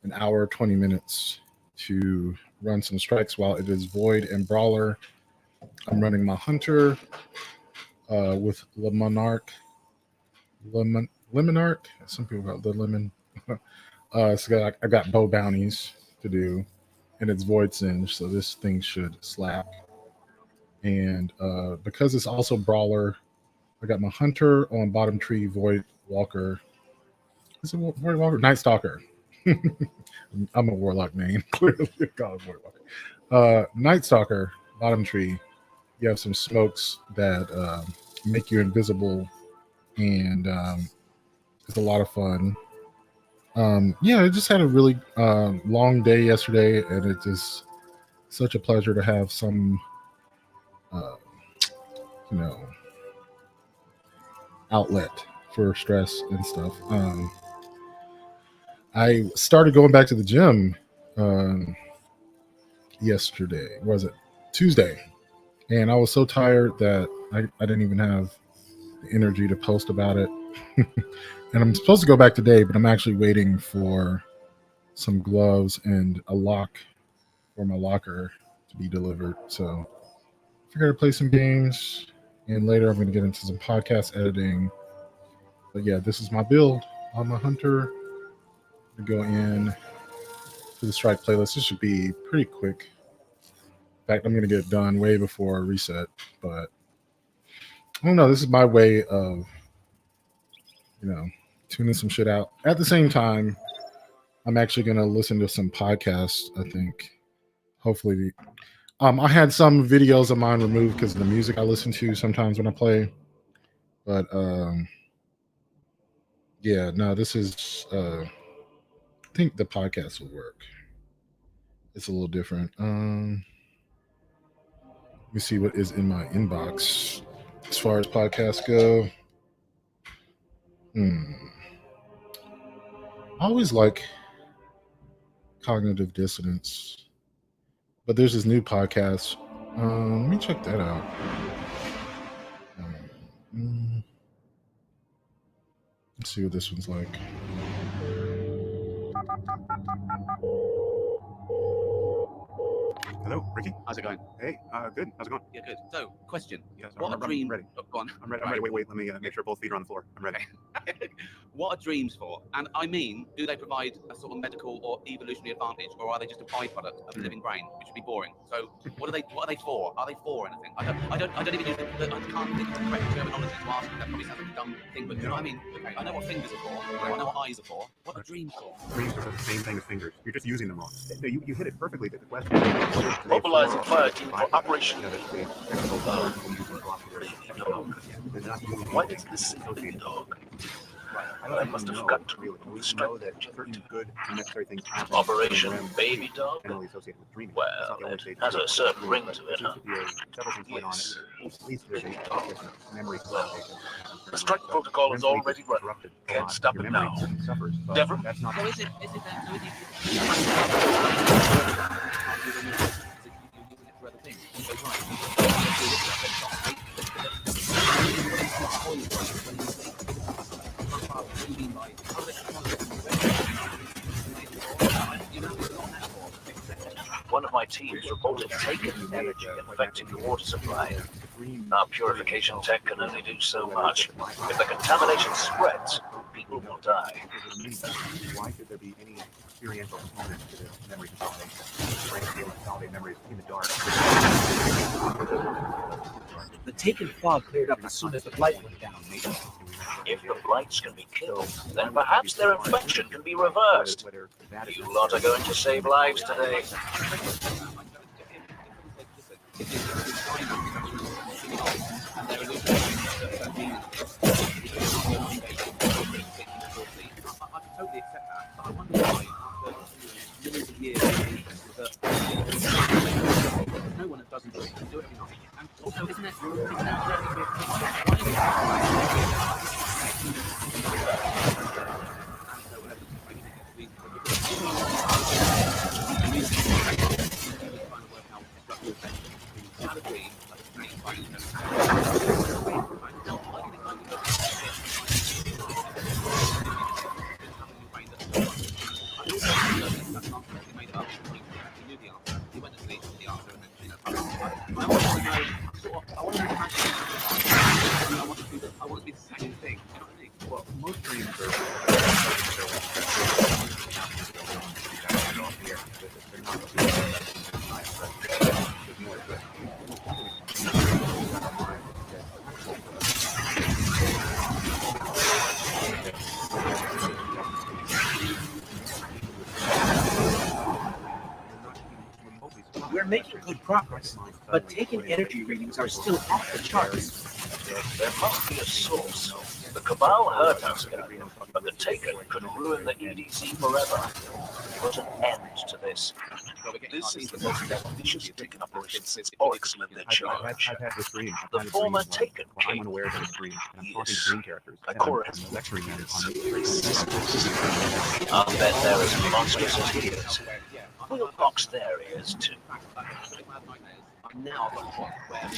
an hour, 20 minutes to run some strikes while it is Void and Brawler. I'm running my Hunter with Le Monarch. Lemonarch. Some people got the lemon. So I got bow bounties to do, and it's Void Singe, so this thing should slap. And because it's also Brawler, I got my Hunter on bottom tree, Void Walker. Is it Void Walker? Night Stalker. I'm a Warlock name, clearly. God, Void Walker. Night Stalker, bottom tree. You have some smokes that make you invisible, and it's a lot of fun. I just had a really long day yesterday, and it's just such a pleasure to have some, outlet for stress and stuff. I started going back to the gym yesterday. Was it Tuesday? And I was so tired that I didn't even have the energy to post about it. And I'm supposed to go back today, but I'm actually waiting for some gloves and a lock for my locker to be delivered. So I figured I'd play some games, and later I'm going to get into some podcast editing. But yeah, this is my build on my Hunter. To go in to the strike playlist. This should be pretty quick. In fact, I'm going to get it done way before reset. But I don't know. This is my way of, tuning some shit out. At the same time, I'm actually going to listen to some podcasts, I think. Hopefully. I had some videos of mine removed because of the music I listen to sometimes when I play. But, this is... I think the podcast will work. It's a little different. Let me see what is in my inbox as far as podcasts go. I always like Cognitive Dissonance, but there's this new podcast. Let me check that out. Let's see what this one's like. Hello, Ricky. How's it going? Hey, good. How's it going? Yeah, good. So, question. Yes, What are dreams? I'm ready. Oh, go on. I'm ready. I'm ready. Wait. Let me make sure both feet are on the floor. I'm ready. What are dreams for? And I mean, do they provide a sort of medical or evolutionary advantage, or are they just a byproduct of a living brain, which would be boring? So, what are they for? Are they for anything? I don't even use I can't think of the correct terminology to ask. That probably sounds like a dumb thing, but you know what I mean? Okay, I know what fingers are for. I know what eyes are for. What are dreams for? Dreams are the same thing as fingers. You're just using them wrong. No, you hit it perfectly. The question. Mobilizing fire team for operation. Why is this single dog? I must have forgotten to restrict that certain good and necessary things. Operation Baby Dog? Associated with dreaming. Well, it has a certain ring to it, huh? Yes. At least there's a memory. The strike protocol is already running. Can't stop it now. Never. That's not. So is it for other things? One of my teams reported taking energy infecting the water supply. Our purification tech can only do so much. If the contamination spreads, people will die. Why should there be any experiential component to the memory consolidation? Brain stealing, consolidate memories in the dark. The taken fog cleared up as soon as the light went down. If the blights can be killed, then perhaps their infection can be reversed. You lot are going to save lives today. I totally accept that, but I wonder why the millions of years that no one that doesn't do it can do it enough. And also, isn't That's not he made it up. He knew the answer. He went to sleep with the answer, and then you know. I want to know. I want to imagine. I want to be the same thing. You know what I mean? Well, most dreams are We're making good progress, but taken energy readings are still off the charts. There must be a source. The Cabal hurt us, but the Taken could ruin the EDC forever. Put an end to this. This is the most ambitious Taken operation since Oryx led their charge. I've had this dream. The former Taken I'm king. unaware that it's dream, and I'm talking to Yes. dream characters. A And I'm chorus. lecturing them on I'll bet they're as monstrous as he is. We'll box their ears too. I'm now at the point where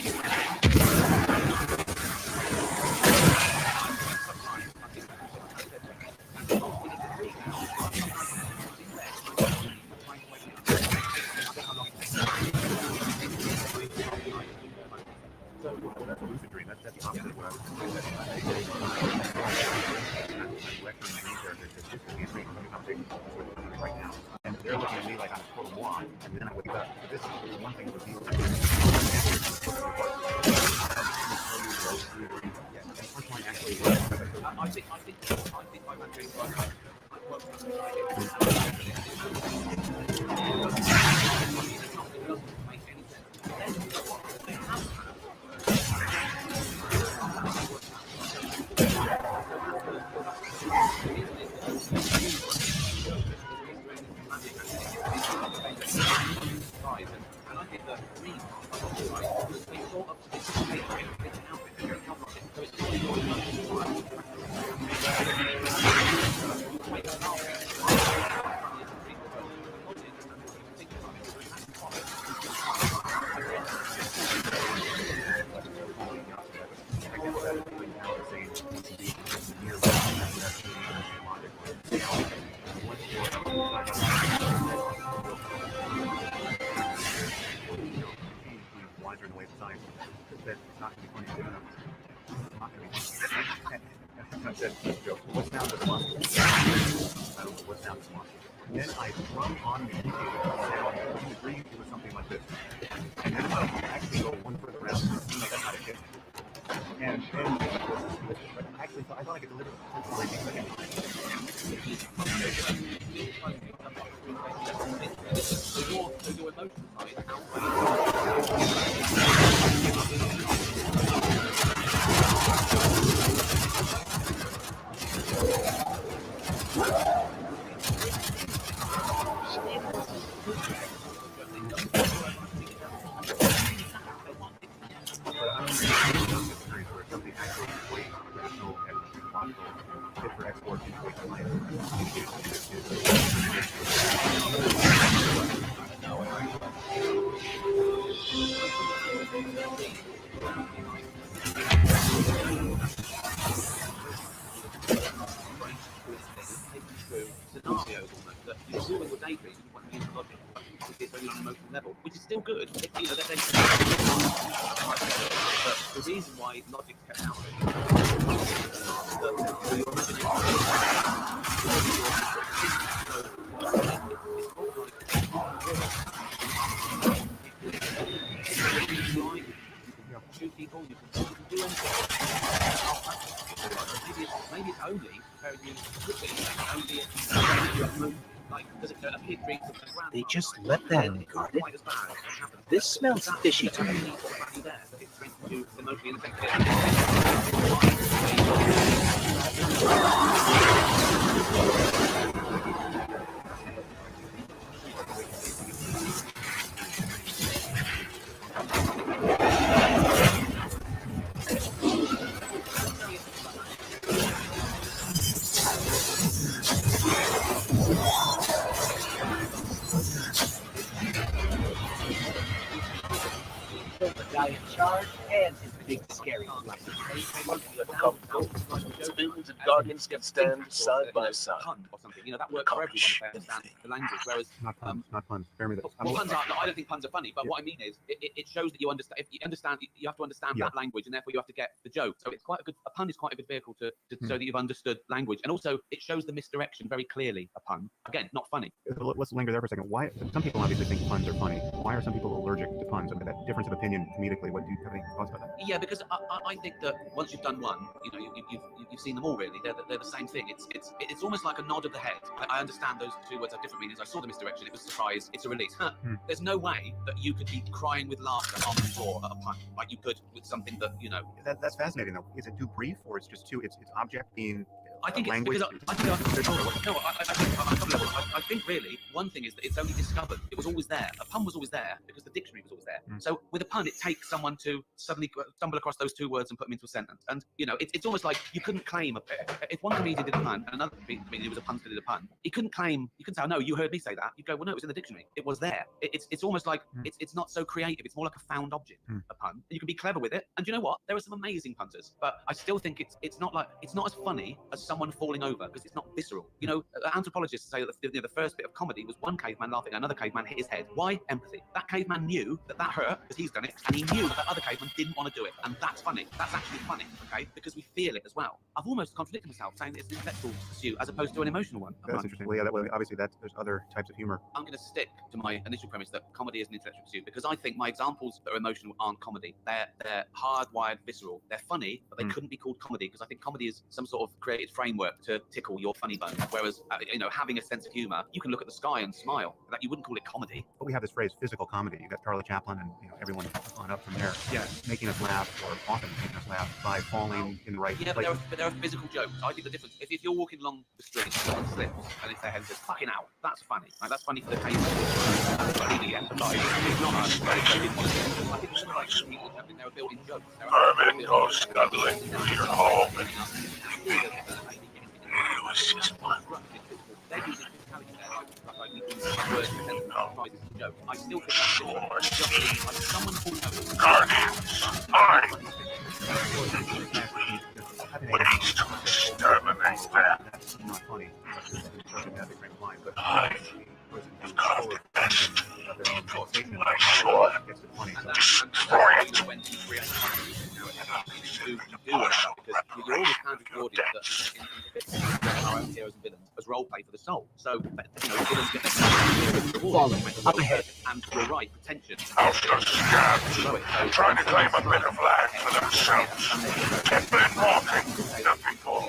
well, that's a lucid dream. That's the opposite of what I was saying. I'm lecturing dream characters. It's just a dream. I'm having a conversation with them right now. And they're looking at me like I'm a total moron. And then I wake up. But this is one thing that reveals and punchline actually works. I think I'm actually right. What sound does monster? I don't know what sound is monster. Then I run on the indicator sound. In the dream, it was something like this. And then I actually go one further around and see like how to hit. And actually, so I thought I could deliver Your emotion scenarios almost that you're doing with daydreams and what you use logic, but it's only on an emotional level, which is still good. You know, but the reason why logic's kept out two people, you can do anything. Maybe it's only very quickly, only like does it appear dreams of the ground? They just left that unguarded. This smells fishy to me. The guy in charge and his big scary light. Spirits and Guardians can stand side by side. You know, that works for everyone if they understand the language. Whereas Not puns. Not puns. Bear me this. well, puns are. I don't think puns are funny, but what I mean is, it shows that you understand. If you understand, you have to understand that language, and therefore you have to get the joke. So it's quite a good. A pun is quite a good vehicle to so that you've understood language, and also it shows the misdirection very clearly. A pun, again, not funny. Let's linger there for a second. Why? Some people obviously think puns are funny. Why are some people allergic to puns? I mean, that difference of opinion comedically. What do you have any thoughts about that? Yeah, because I think that once you've done one, you know, you've seen them all really. They're the same thing. It's almost like a nod of the head. I understand those two words have different meanings. I saw the misdirection. It was surprise. It's a release. There's no way that you could be crying with laughter on the floor at a pun like you could with something that, you know. That's fascinating though. Is it too brief, or it's just too? It's object being. I think language. I think really one thing is that it's only discovered. It was always there. A pun was always there because the dictionary was always there. So with a pun, it takes someone to suddenly stumble across those two words and put them into a sentence. And you know, it's almost like you couldn't claim if one comedian did a pun and another comedian was a punster did a pun. He couldn't claim. You couldn't say, "Oh, no, you heard me say that." You go, "Well, no, it was in the dictionary. It was there." It's almost like it's not so creative. It's more like a found object. A pun. And you can be clever with it. And you know what? There are some amazing punters, but I still think it's not as funny as someone falling over because it's not visceral. You know, anthropologists say that the first bit of comedy was one caveman laughing, another caveman hit his head. Why? Empathy. That caveman knew that hurt because he's done it, and he knew that other caveman didn't want to do it, and that's funny. That's actually funny, okay? Because we feel it as well. I've almost contradicted myself saying that it's an intellectual pursuit as opposed to an emotional one. That's interesting. Well, yeah, obviously there's other types of humor. I'm going to stick to my initial premise that comedy is an intellectual pursuit because I think my examples that are emotional aren't comedy. They're hardwired, visceral. They're funny, but they couldn't be called comedy because I think comedy is some sort of created framework to tickle your funny bone. Whereas, you know, having a sense of humor, you can look at the sky and smile. That you wouldn't call it comedy. But we have this phrase, physical comedy. You got Charlie Chaplin and everyone on up from there. Yeah, making us laugh, or often making us laugh by falling in the right place. But there are physical jokes. I think the difference, if you're walking along the street and someone slips and if their head says fucking out, that's funny. Like, that's funny for the caveman. It's not us. I think there are built-in jokes. Herman goes scuttling through your home. It was just fun. I still think that's someone falling over. Ways to exterminate that. That's not funny. My sword. Destroy it. You're always handing the audience that our own heroes and villains as role play for the soul. So, you know, villains get their reward and you're right, attention. Trying to claim a bit of land for themselves. They've been walking the people.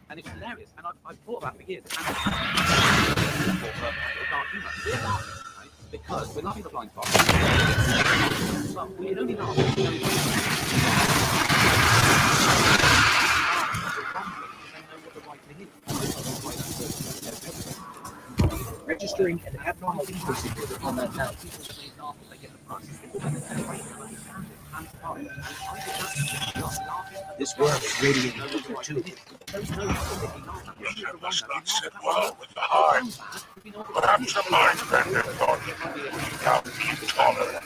And it's hilarious. And I've thought about it for years. Because we're laughing at the blind spot. But we can only laugh. Registering an abnormal frequency on that note. This work is radiating too. Must not sit well with the hive. Perhaps a mind bender thought he could help keep taller.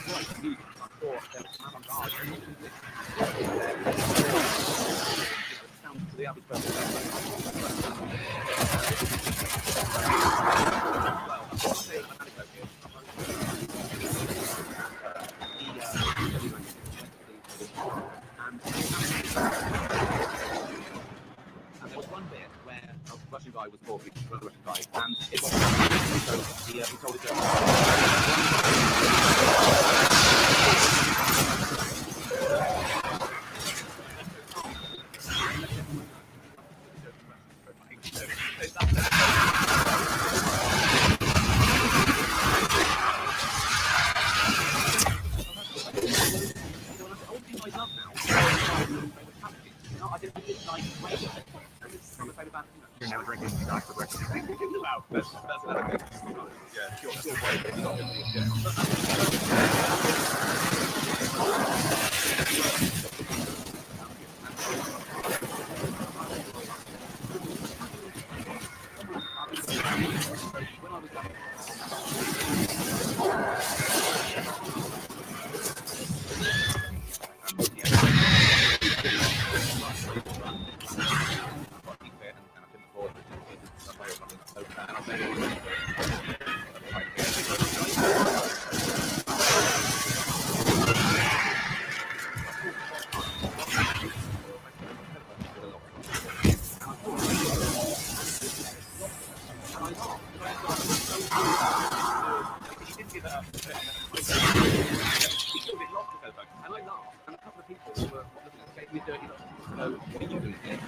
Russian guy was talking to another Russian guy, and it was so he told his That's another thing. Yeah, you're right. It's not gonna be, yeah. And I laughed, and a couple of people were looking at gave me a dirty look. So what are you doing here?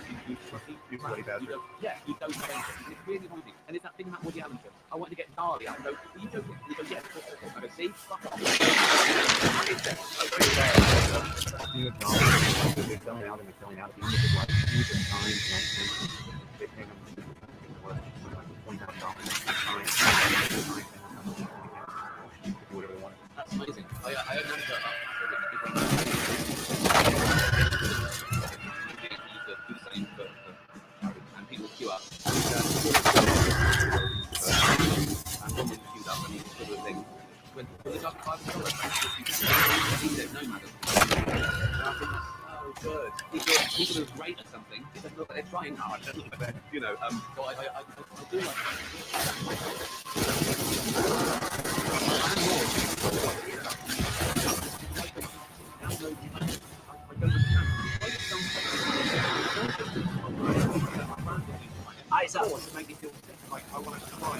You bloody bastard. Yeah, you don't have anything. And it's really annoying me. And it's that thing about Woody Allen film. I wanted to get Darley out and go, are you joking? And he goes, yeah, of course. I go, see, fuck off. You acknowledge that they fell out and they fell out at the end of his life. He was in time, they pay him what, $20,000 do whatever they want. That's amazing. I don't know about that. Do the same, but and people queue up. And one was queued up, and he was sort of thing. When the judge he said, no, madam. And I think that's so good. He could have great at something. He said, look, they're trying hard. You know, so I do like Eyes up. To make me feel like I want to cry.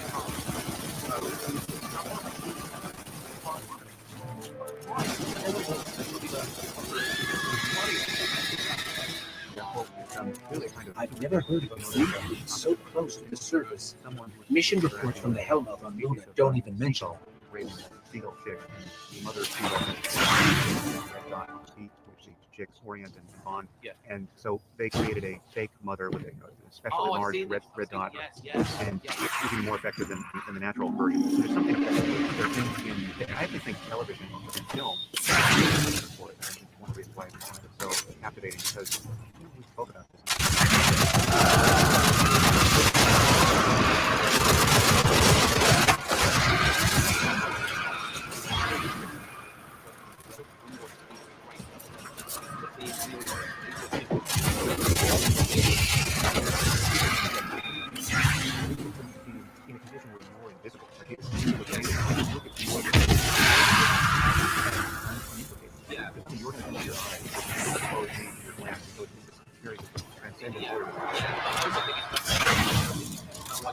I've never heard of a fleet so close to the surface. Mission reports from the Hellmouth on Luna don't even mention it. Raising a seagull chick, the mother of seagull, chicks, Orient and Bond. Yeah. And so they created a fake mother with a especially large red dot, yes. and it's even more effective than the natural version. So there's something about there are things in, I actually think television and film for it. It's one of the reasons why I find it so captivating, because we spoke about this. In a condition where you're invisible, like it's yeah, you're going to use your eyes, close your glass, so it's very transcendent. Well,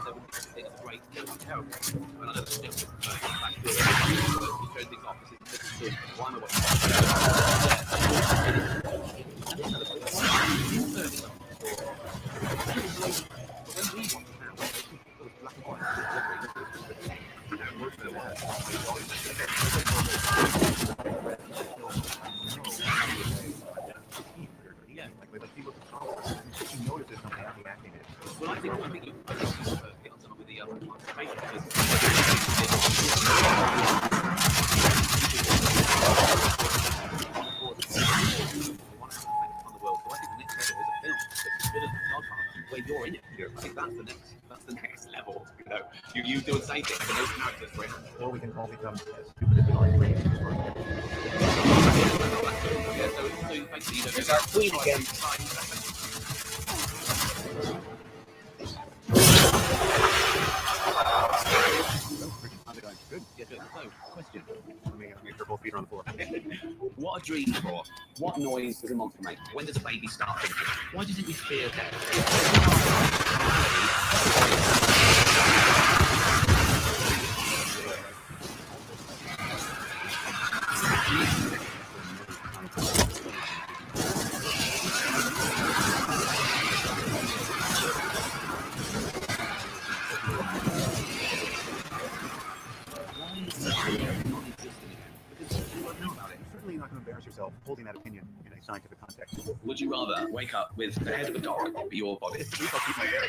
I think you get on some with the information on the world. So I think the next level is a film that's as good as the where you're in it. I think that's the next level. You know, you do the same thing for those characters, right? Or we can all become as stupid as we are. Yeah, so basically, There's our queen again. Good. Yeah, good. So, question. Let me make sure both feet are on the floor. What are dreams for? What noise does a monster make? When does a baby start thinking? Why do you think we fear death? certainly not going to embarrass yourself holding that opinion in a scientific context. Would you rather wake up with the head of a dog be your body? Please I'll keep my hair.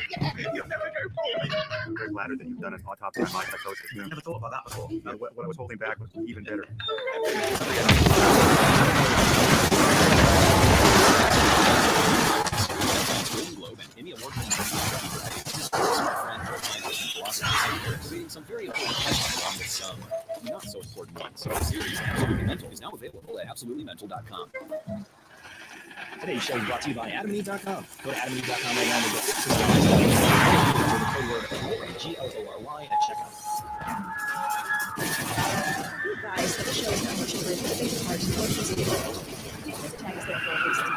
You'll never go forward. I'm very flattered that you've done an autopsy on my psychosis. I never thought about that before. What I was holding back was even better. Creating some very important questions along with some not so important ones. So the series Absolutely Mental is now available at absolutelymental.com. Today's show is brought to you by adamandeve.com. Go to adamandeve.com right now and get 50% the code word GLORY at checkout. You guys, the show is not much of a big part of the Please visit tags there for a reason.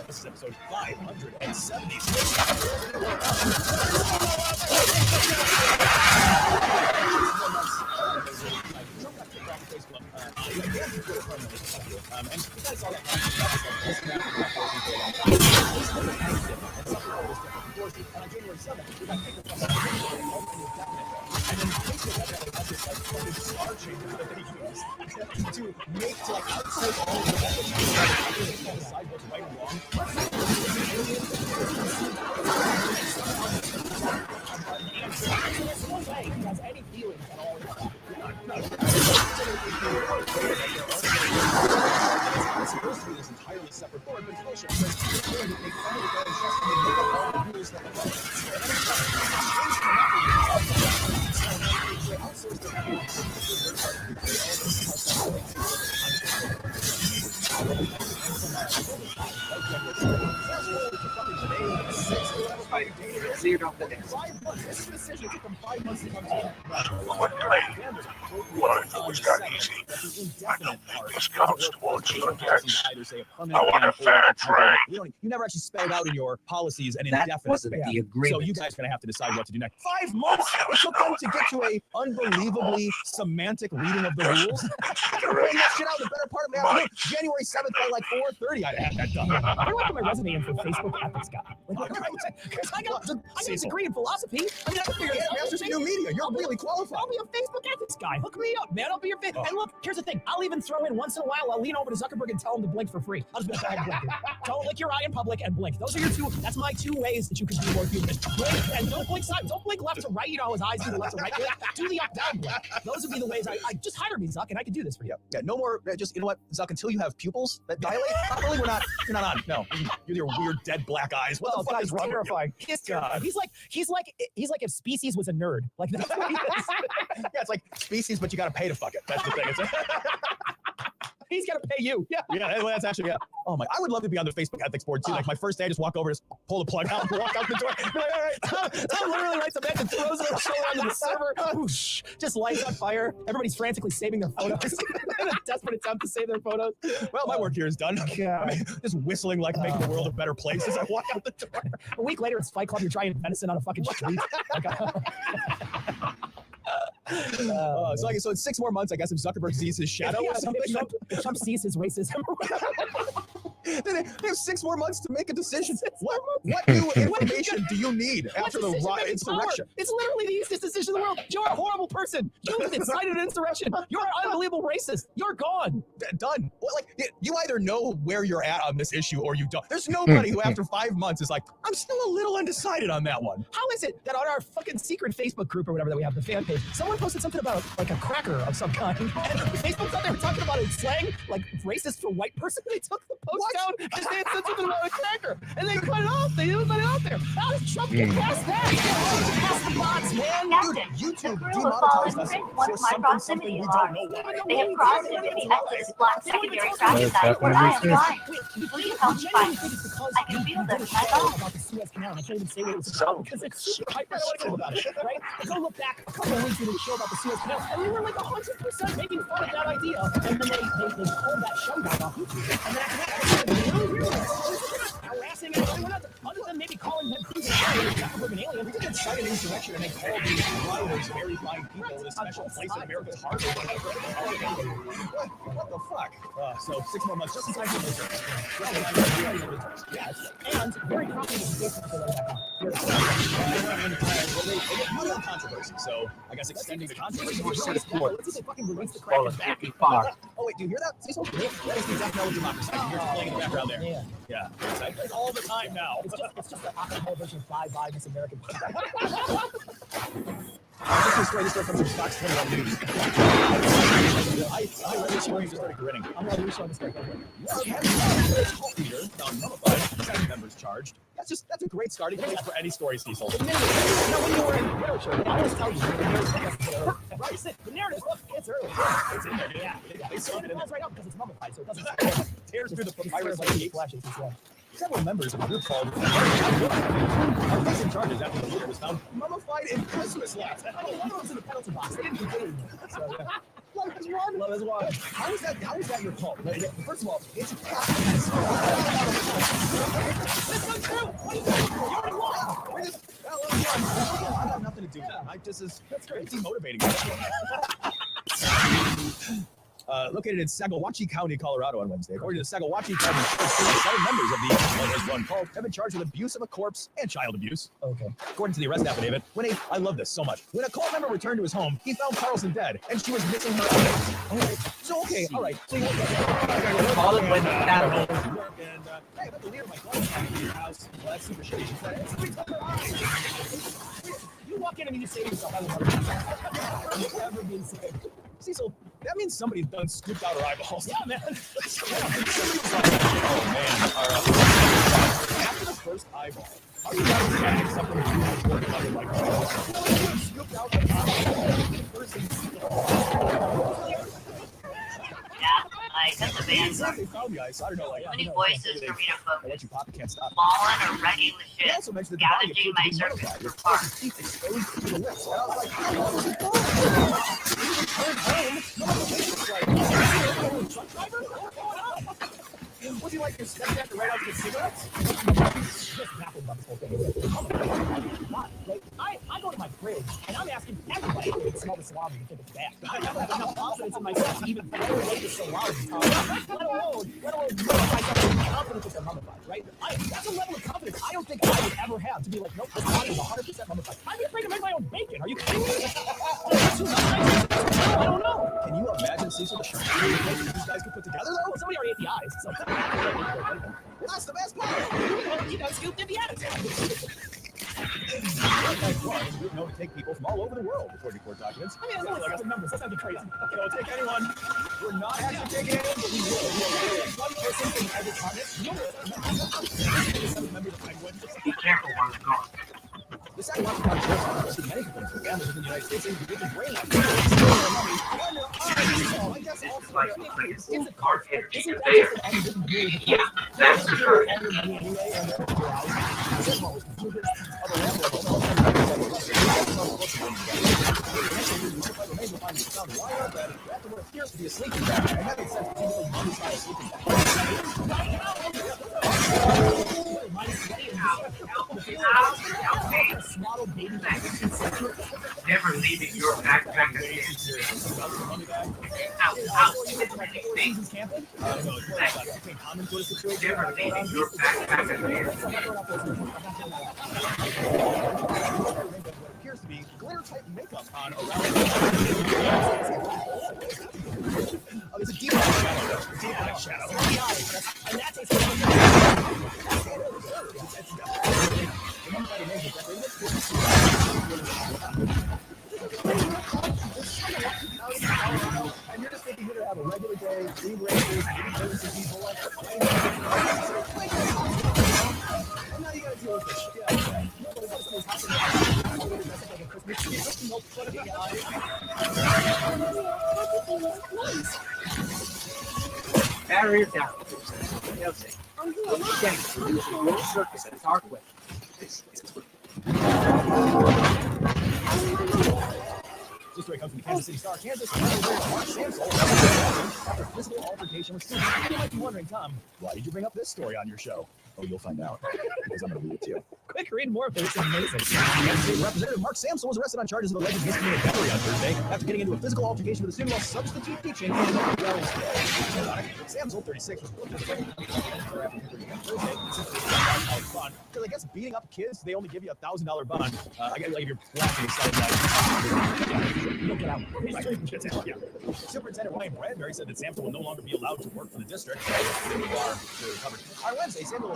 This is episode 576. To make to like outside all of the decide what's right and wrong. There's no way he has any feelings at all. It's supposed to be this entirely separate board, but bullshit. They make fun of the guy just to make up all the rules that they outsource the Cleared off the desk. 5 months. This decision took them 5 months to come to. What I know is not easy. I don't think this counts towards your tax. I want a fair trade. You never actually spelled out in your policies an That indefinite. wasn't the agreement. So you guys are going to have to decide what to do next. 5 months? It took them to get to a unbelievably semantic reading of the rules. Bring that shit out in the better part of the afternoon. January 7th by like 4:30, I'd have that done. I want to put my resume in for Facebook ethics guy. Because I got a degree in philosophy. I mean, I can figure it out. Master's in new media. You're really qualified. I'll be a Facebook ethics guy. Hook me up, man. I'll be your face. And look, here's the thing. I'll even throw in once in a while. I'll lean over to Zuckerberg and tell him to blink for free. I'll just be like, blink. Don't lick your eye in public and blink. Those are your two. That's my 2 ways that you can be more humanist. Blink and don't blink side. Don't blink left to right. You know how his eyes do the left to right. Do the up down blink. Those would be the ways I just hire me, Zuck, and I can do this for you. Yeah, no more. Just you know what, Zuck. Until you have pupils that dilate, probably you're not on. No, you're your weird dead black eyes. What the fuck is wrong with you? He's terrifying. He's like if Species was a nerd. Like that's what he is. Yeah, it's like Species, but you got to pay to fuck it. That's the thing. He's gonna pay you. Yeah. Yeah, that's actually Oh my! I would love to be on the Facebook ethics board too. Like my first day, I just walk over, just pull the plug out, and walk out the door. Be like, all right. Tom literally writes a message and throws it onto the server. Whoosh, just lights on fire. Everybody's frantically saving their photos in a desperate attempt to save their photos. Well, my work here is done. Yeah. I mean, just whistling like making the world a better place as I walk out the door. A week later, it's Fight Club. You're trying venison on a fucking street. So it's 6 more months, I guess, if Zuckerberg sees his shadow or something. If Trump sees his racism. They have 6 more months to make a decision. What new information do you need after the insurrection? It's literally the easiest decision in the world. You're a horrible person. You incited an insurrection. You're an unbelievable racist. You're gone. Done. Well, like you either know where you're at on this issue or you don't. There's nobody who after 5 months is like, I'm still a little undecided on that one. How is it that on our fucking secret Facebook group or whatever that we have, the fan page, someone posted something about like a cracker of some kind, and Facebook's out there talking about it in slang, like racist for white person. They took the post down because they had said something about a cracker, and they cut it off. They didn't put it out there. How does Trump get past that? Past the bots, man. Captain, YouTube the crew of following demonetized us print one of for my something proximity we don't alarms. know why. They have crossed into the Essex Black secondary traffic site where I am flying. Please genuinely think it's because I can you feel did them. a show about the Suez Canal, and I can't even say what it was about because it's super hyper-critical about it, right? But go look back a couple of weeks, we did a show about the Suez Canal, and we were like 100% making fun of that idea, and then they pulled that show down off YouTube, and then after that, harassing everyone else, other than maybe calling them Cruz an alien, we didn't start an insurrection and make all these rioters very fine people with a special place in America's heart. What the fuck? So 6 more months, just in time for this. Yes, and very confident in the for that. They get money on controversy, so I guess extending the controversy. Let's see if they fucking release the crack back. Oh wait, do you hear that, Cecil? That is the death knell of democracy. You're just playing in the background there. Yeah. I play all the time now. It's just the optimal version of Fly By Miss American. Just this story comes from Fox 21 News. I read this story and just started grinning. I'm going to show this guy. Cult leader found mummified, 7 members charged. That's a great starting place for any story, Cecil. When you were in literature, I always tell you, right, the narrative, look, it's early. It's in there, yeah. They sort it in right up because it's mummified, so it doesn't tears through the papyrus like it flashes. Several members of a group called are facing charges after the leader was found mummified in Christmas lights. I mean, one of them's in the penalty box. They didn't do anything. So, yeah. Love is one. How is that your cult? First of all, it's a cat. That's not true. What are you doing? You already won. I got nothing to do with it. That's great. Demotivating. Located in Saguache County, Colorado on Wednesday. According to the Saguache County Sheriff's 7 members of the one cult have been charged with abuse of a corpse and child abuse. Okay. According to the arrest affidavit, I love this so much. When a cult member returned to his home, he found Carlson dead, and she was missing her evidence. Alright. So, okay, alright. So you call it when it's at home. And, hey, but the leader of my cult came to your house. Well, that's super shitty. She said, it's her eyes. You walk in and you just say to yourself, I will never be insane. Cecil, that means somebody's done scooped out her eyeballs. Yeah, man. Oh, man. After the first eyeball, are you guys saying something really important about your life? Scooped out the I got the band. Many voices for me to focus. Fallen or wrecking the ship. Gouging my surface for parts. Would you like your stepdad to write out your cigarettes? Just baffled about this whole thing. I go to my fridge and I'm asking everybody to smell the salami and think it's bad. I have enough confidence in myself to even throw away the salami. Let alone myself with confidence that they're mummified, right? That's a level of confidence I don't think I would ever have to be like, nope, this body is 100% mummified. I'd be afraid to make my own bacon. Are you kidding me? I don't know. Can you imagine, Cecil, the charcuterie these guys could put together, though? Somebody already ate the eyes, so. Well, that's the best part. You know, scooped in the attitude. We've known to take people from all over the world according to court documents. I mean, I got some numbers. That's not be crazy. Okay, we'll take anyone. We're not actually taking anyone, but we will. One person from every continent. Be careful while you're gone. The second one is many people in families in the United States is the brain. Yeah, that's the truth. Never leaving your backpack again. Out. Never leaving your backpack again. Appears to be glitter-type makeup on around. Oh, there's a deep shadow. And that's and you're just thinking you're gonna have a regular day, leave races, people, and now you gotta deal with this. Barrier down. Circus at Darkwing. This story comes from the Kansas City Star. Kansas Mark Samsel after physical altercation with students. You might be wondering, Tom, why did you bring up this story on your show? Oh, you'll find out because I'm going to read it to you. Quick, read more of it. It's amazing. Kansas State Representative Mark Samsel was arrested on charges of alleged misdemeanor battery on Thursday after getting into a physical altercation with a student while substitute teaching in Wellsville. Samsel, 36, was booked for Thursday. Because I guess beating up kids, they only give you $1,000 bond. I guess like if you're laughing excited, you don't get out. Yeah. Superintendent Ryan Bradbury said that Samsel will no longer be allowed to work for the district. On Wednesday, Samuel,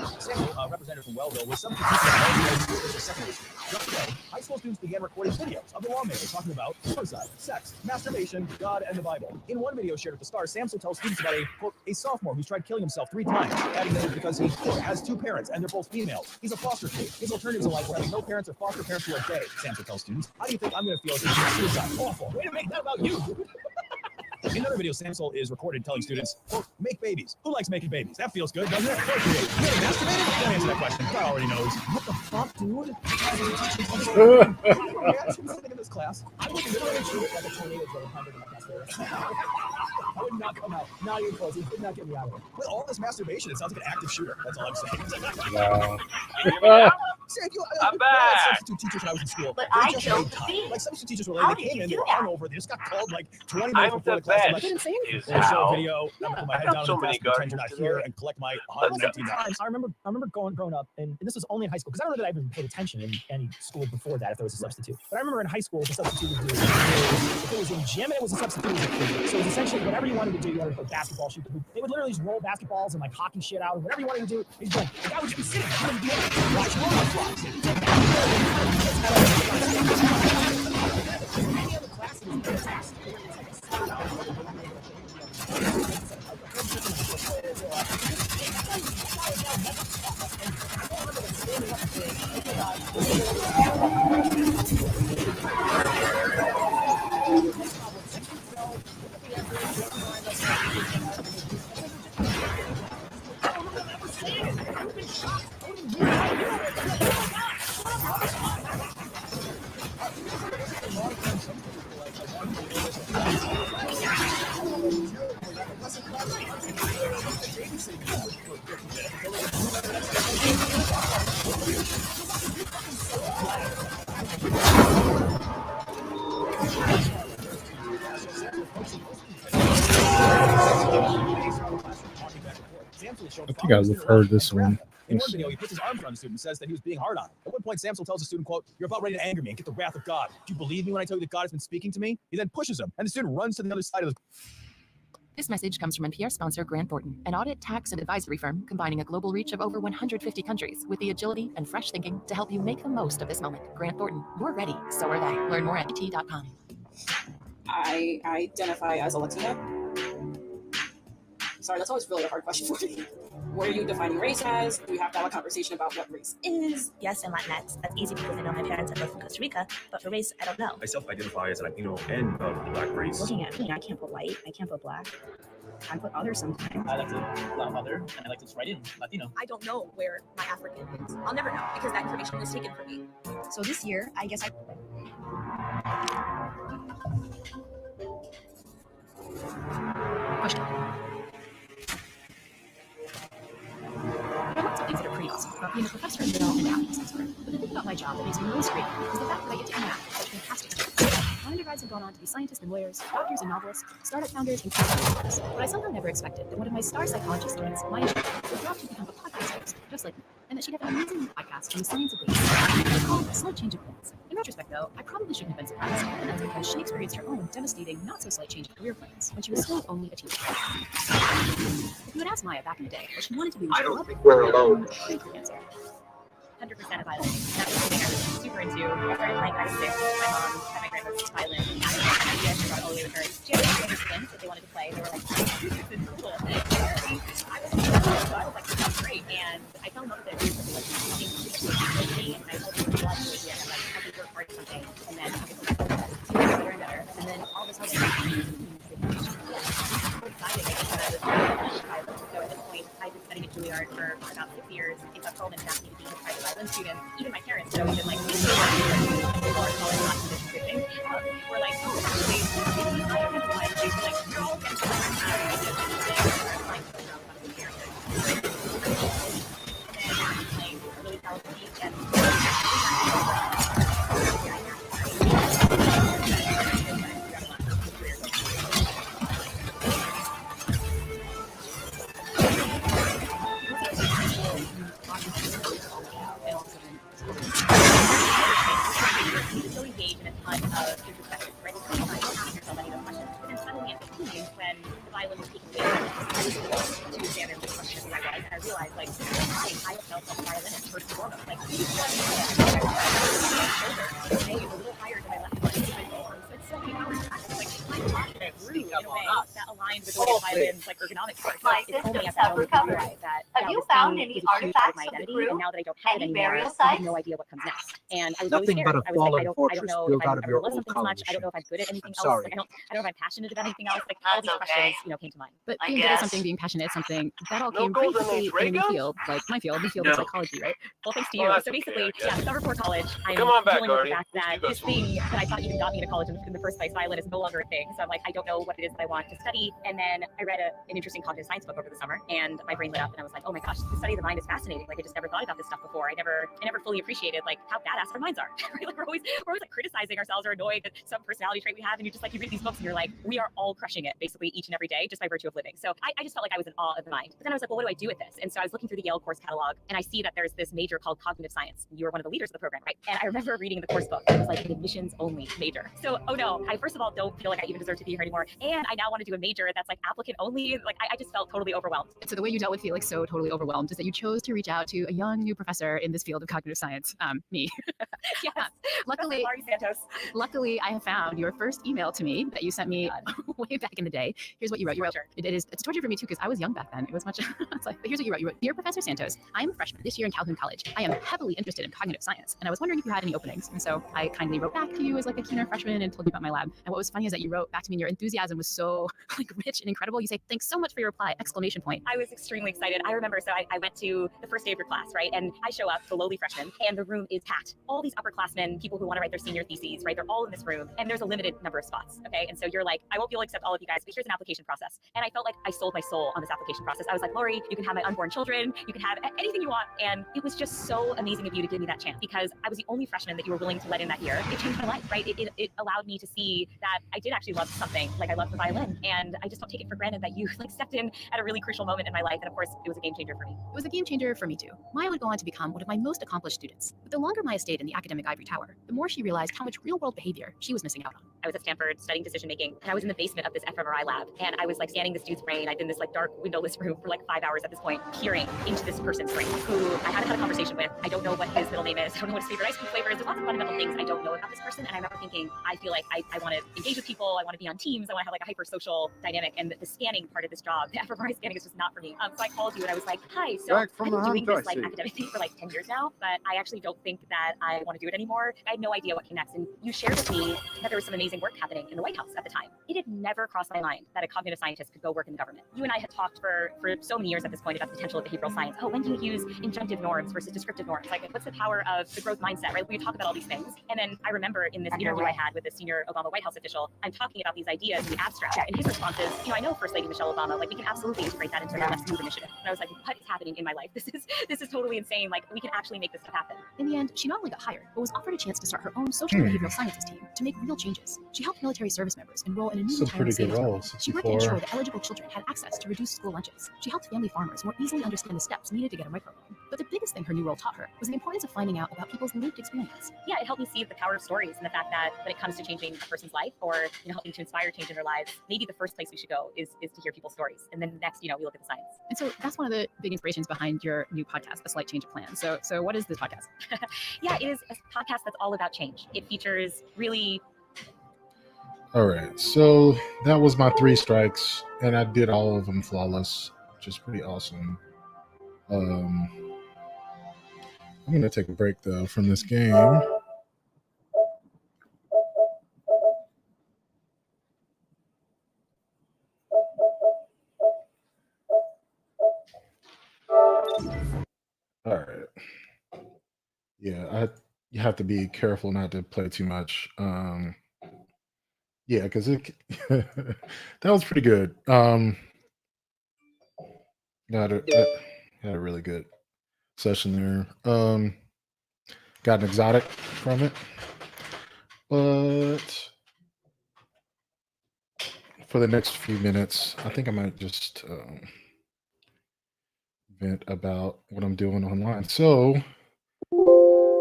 representative from Wellville, was substitute teaching at Wellville Secondary School. Yesterday, high school students began recording videos of the lawmakers talking about suicide, sex, masturbation, God, and the Bible. In one video shared with the Star, Samsel tells students about a sophomore who's tried killing himself 3 times, adding that it's because he has 2 parents and they're both females. He's a foster kid. His alternatives in life were having no parents or foster parents who are gay. Samsel tells students, "How do you think I'm going to feel if it's suicide? Awful. Way to make that about you." In another video, Samsel is recorded telling students, quote, "Make babies. Who likes making babies? That feels good, doesn't it? Procreate. You ever masturbated? Don't answer that question. God already knows." What the fuck, dude? Sitting in this class, I would literally shoot it like a tornado drill 100 in my class. I would not come out. Not even close. He could not get me out of it. With all this masturbation, it sounds like an active shooter. That's all I'm saying. Wow. I'm back. Substitute teachers when I was in school. But They I just chose made to time. be. Like substitute teachers were How like, they did came you in, do they were that? on over. They just got called like 20 minutes I'm before the the class. I'm best. like, didn't say anything. Is they show a how. video. I'm put my head got down so on the many desk, pretend you're not guardians here, today. and collect my Let's $119. I remember growing up, and this was only in high school because I don't know that I even paid attention in any school before that if there was a substitute. But I remember in high school, the substitute would do if it was in gym and it was a substitute. So it was essentially whatever you wanted to do. You wanted to play basketball, shoot the hoop. They would literally just roll basketballs and like hockey shit out, and whatever you wanted to do. He's like, the guy would just be sitting there, you wouldn't do anything. Watch roll vlogs. Any other classes in the test. I think I've heard this one. In one video, he puts his arms around the student and says that he was being hard on him. At one point, Samsel tells the student, quote, "You're about ready to anger me and get the wrath of God. Do you believe me when I tell you that God has been speaking to me?" He then pushes him, and the student runs to the other side of the... This message comes from NPR sponsor Grant Thornton, an audit, tax, and advisory firm combining a global reach of over 150 countries with the agility and fresh thinking to help you make the most of this moment. Grant Thornton, you're ready, so are they. Learn more at et.com. I identify as a Latina. Sorry, that's always really a hard question for me. What are you defining race as? Do we have to have a conversation about what race is? Yes, and Latinx. That's easy because I know my parents are both from Costa Rica, but for race, I don't know. I self-identify as Latino and of the Black race. Looking at me, I can't put white, I can't put black. I put other sometimes. I like to allow other, and I like to write in Latino. I don't know where my African is. I'll never know because that information was taken from me. So this year, I guess Question. I want some things that are pretty awesome, about being a professor and development math expert. But the thing about my job that makes me most grateful is the fact that I get to do math at such fantastic schools. My undergrads have gone on to be scientists and lawyers, doctors and novelists, startup founders, and creators. But I somehow never expected that one of my star psychology students, Maya, would grow up to become a podcast host, just like me, and that she'd have an amazing podcast on the science of race. It's called A Slight Change of Plans. In retrospect, though, I probably shouldn't have been surprised, and that's because she experienced her own devastating, not-so-slight change of career plans when she was still only a teenager. If you had asked Maya back in the day what she wanted to be when she grew up, we're alone. Answer. 100% of violin. That's something I was super into. I started playing when I was 6. My mom had my grandmother's violin. I brought all the way with her. She had other friends that they wanted to play. They were like, this is cool. I was like, this is great. And I fell in love with it. It was something like me, and I told her to watch it. And I'm like, I could work hard or something. And then I could go back to better and better. And then all of a sudden, so excited because so at this point, I studying at Juilliard for about 6 years. It's up home and asked me to be his private violin student. Even my parents, you know, even like before college, not this good thing, were like, oh, actually, maybe I don't have to like, you're all getting like, really talented and so engaged in a ton of introspection, right? It's really fun. You don't ask yourself any of those questions. But then suddenly at 15, when the violin was taken away, I was forced to examine the question who I was, and I realized, like, I have felt like a violinist first and foremost. Like, each one my shoulder today is a little higher than my left foot. So it's so many hours of practice. Like, my body grew in a way that aligned with the way violin's like ergonomics work. My It's only systems at that have moment that I recovered. realized that Have you found any artifacts my of the identity, crew? and now that I don't have it Any anymore, burial I have sites? no idea what comes next. And I was Nothing really but scared. a I was like, fallen I don't fortress know built if out I'm of ever your love old something so much. college I don't know if I'm shit. good at anything I'm else. sorry. Like, I don't know if I'm passionate about anything else. Like, all That's these questions, okay. you know, came to mind. But I being good at guess. something, being passionate at something, that all No came pretty golden quickly age ray in a new guns? field, like my field, the field No. of psychology, right? Well, thanks to Well, you. that's So okay, basically, I guess. yeah, summer before college, I'm Come on back, dealing with Artie. the fact that You go this smoke. thing that I thought even got me to college in the first place, violin, is no longer a thing. So I'm like, I don't know what it is that I want to study. And then I read an interesting cognitive science book over the summer, and my brain lit up, and I was like, oh my gosh, the study of the mind is fascinating. Like, I just never thought about this stuff before. I never fully appreciated like how badass our minds are. Right? Like, we're always like criticizing ourselves or annoyed that some personality trait we have, and you just like, you read these books and you're like, we are all crushing it basically each and every day just by virtue of living. So I just felt like I was in awe of the mind. But then I was like, well, what do I do with this? And so I was looking through the Yale course catalog, and I see that there's this major called cognitive science. You were one of the leaders of the program, right? And I remember reading the course book. It was like an admissions only major. So, oh no, I first of all don't feel like I even deserve to be here anymore. And I now want to do a major that's like applicant only. Like, I just felt totally overwhelmed. So the way you dealt with feeling so totally overwhelmed is that you chose to reach out to a young new professor in this field of cognitive science, me. Yes. Luckily, Sorry, Santos. luckily, I have found your first email to me that you sent me way back in the day. Here's what you wrote. You wrote, it's torture for me too, because I was young back then. It was much, it's like, but here's what you wrote. You wrote, dear Professor Santos, I am a freshman this year in Calhoun College. I am heavily interested in cognitive science, and I was wondering if you had any openings. And so I kindly wrote back to you as like a keener freshman and told you about my lab. And what was funny is that you wrote back to me and your enthusiasm was so like rich and incredible. You say, thanks so much for your reply, exclamation point. I was extremely excited. I remember, so I went to the first day of your class, right? And I show up, the lowly freshman, and the room is packed. All these upperclassmen, people who want to write their senior theses, right? They're all in this room, and there's a limited number of spots, okay? And so you're like, I won't be able to accept all of you guys, but here's an application process. And I felt like I sold my soul on this application process. I was like, Lori, you can have my unborn children, you can have anything you want. And it was just so amazing of you to give me that chance, because I was the only freshman that you were willing to let in that year. It changed my life, right? It allowed me to see that I did actually love something, like I love the violin. And I just don't take it for granted that you like stepped in at a really crucial moment in my life. And of course, it was a game changer for me. It was a game changer for me too. Maya would go on to become one of my most accomplished students. But the longer Maya stayed in the academic ivory tower, the more she realized how much real-world behavior she was missing out on. I was at Stanford studying decision making, and I was in the basement of this fMRI lab, and I was like scanning this dude's brain. I'd been in this like dark windowless room for like 5 hours at this point, peering into this person's brain, who I haven't had a conversation with. I don't know what his middle name is. I don't know what his favorite ice cream flavor is. There's lots of fundamental things I don't know about this person, and I remember thinking, I feel like I want to engage with people. I want to be on teams. I want to have like a hyper social dynamic, and the scanning part of this job, the fMRI scanning, is just not for me. So I called you and I was like, hi, so I've been doing this like academic thing for like 10 years now, but I actually don't think that I want to do it anymore. I had no idea what came next. And you shared with me that there was some amazing work happening in the White House at the time. It had never crossed my mind that a cognitive scientist could go work in the government. You and I had talked for so many years at this point about the potential of behavioral science. Oh, when do you use injunctive norms versus descriptive norms? Like, what's the power of the growth mindset, right? We talk about all these things. And then I remember in this interview I had with the senior Obama White House official, I'm talking about these ideas in the abstract. And his response is, you know, I know First Lady Michelle Obama, like we can absolutely integrate that into our Let's Move initiative. And I was like, what is happening in my life? This is totally insane. Like, we can actually make this stuff happen. In the end, she not only got hired, but was offered a chance to start her own social behavioral sciences team to make real changes. She helped military service members enroll in a new It's a retirement pretty good savings role, program. She worked to ensure that eligible children had access to reduced school lunches. She helped family farmers more easily understand the steps needed to get a microloan. But the biggest thing her new role taught her was the importance of finding out about people's lived experience. Yeah, it helped me see the power of stories and the fact that when it comes to changing a person's life, or helping to inspire change in their lives, maybe the first place we should go is to hear people's stories. And then next, we look at the science. And so that's one of the big inspirations behind your new podcast, A Slight Change of Plan. So what is this podcast? Yeah, it is a podcast that's all about change. It features really... All right, so that was my 3 strikes, and I did all of them flawless, which is pretty awesome. I'm going to take a break, though, from this game. All right. Yeah, you have to be careful not to play too much. Yeah, because it that was pretty good. Had a really good session there. Got an exotic from it, but for the next few minutes, I think I might just vent about what I'm doing online. So,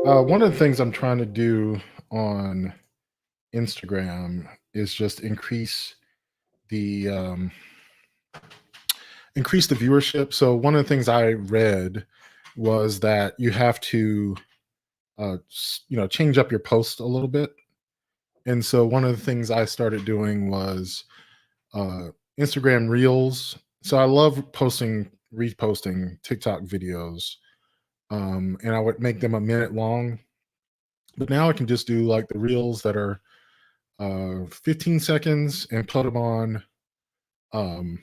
one of the things I'm trying to do on Instagram is just the increase the viewership. So, one of the things I read was that you have to, change up your post a little bit. And so, one of the things I started doing was uh, Instagram Reels. So I love reposting TikTok videos, and I would make them a minute long. But now I can just do like the Reels that are 15 seconds and put them on, um,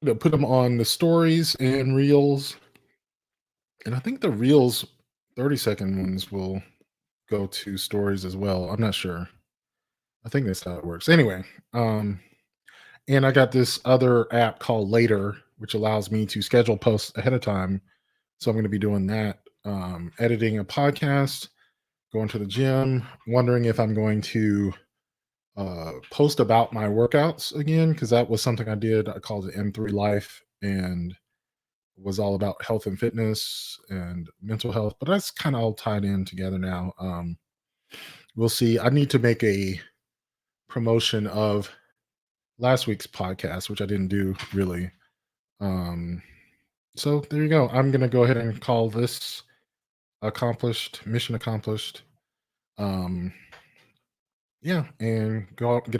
put them on the stories and Reels. And I think the Reels 30-second ones will go to stories as well. I'm not sure. I think that's how it works. Anyway, and I got this other app called Later, which allows me to schedule posts ahead of time. So I'm going to be doing that, editing a podcast, going to the gym, wondering if I'm going to post about my workouts again, because that was something I did. I called it M3 Life and was all about health and fitness and mental health, but that's kind of all tied in together now. We'll see. I need to make a promotion of last week's podcast, which I didn't do really. So there you go. I'm gonna go ahead and call this mission accomplished. Yeah, and get on with